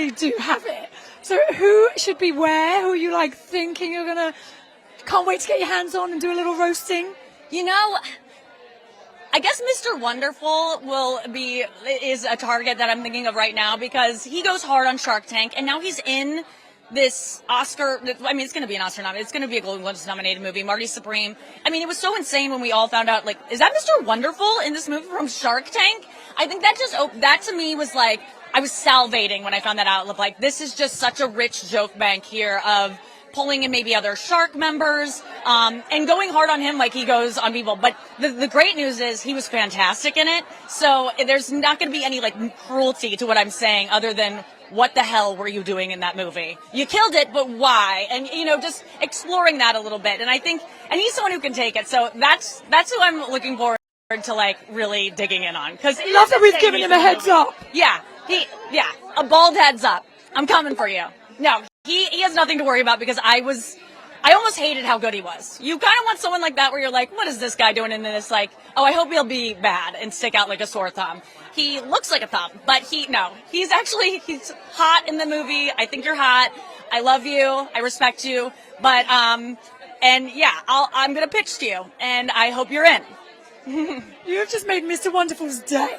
really do have it. So who should be where? Who are you like thinking you're going to, can't wait to get your hands on and do a little roasting? You know, I guess Mr. Wonderful is a target that I'm thinking of right now because he goes hard on Shark Tank, and now he's in this Oscar. I mean, it's going to be an Oscar nominated. It's going to be a Golden Globes nominated movie, Marty Supreme. I mean, it was so insane when we all found out, like, is that Mr. Wonderful in this movie from Shark Tank? I think that to me was like, I was salivating when I found that out. Like, this is just such a rich joke bank here of pulling in maybe other Shark members, and going hard on him like he goes on people. But the great news is he was fantastic in it. So there's not going to be any like cruelty to what I'm saying other than what the hell were you doing in that movie? You killed it, but why? And, you know, just exploring that a little bit. And I think, and he's someone who can take it. So that's who I'm looking forward to like really digging in on. Cause I love that we've given him a heads up. Yeah. A bald heads up. I'm coming for you. No, he has nothing to worry about because I almost hated how good he was. You kind of want someone like that where you're like, what is this guy doing in this? Like, oh, I hope he'll be bad and stick out like a sore thumb. He looks like a thumb, but he's hot in the movie. I think you're hot. I love you. I respect you. But, and yeah, I'm going to pitch to you and I hope you're in. You have just made Mr. Wonderful's day.